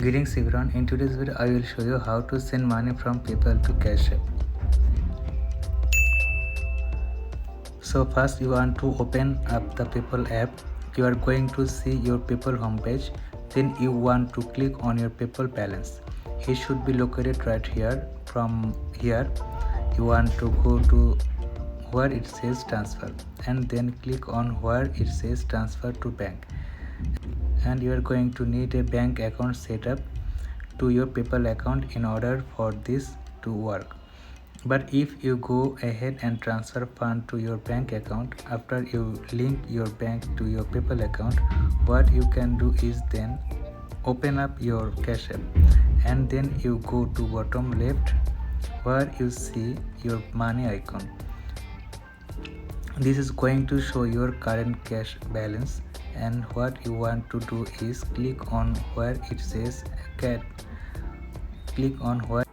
Greetings everyone, in today's video I will show you how to send money from PayPal to Cash App. So first you want to open up the PayPal app. You are going to see your PayPal homepage. Then you want to click on your PayPal balance. It should be located right here. From here you want to go to where it says transfer and then click on where it says transfer to bank. And you are going to need a bank account set up to your PayPal account in order for this to work. But if you go ahead and transfer fund to your bank account after you link your bank to your PayPal account, what you can do is then open up your Cash App and then you go to bottom left where you see your money icon. This is going to show your current cash balance, and what you want to do is click on where it says click on where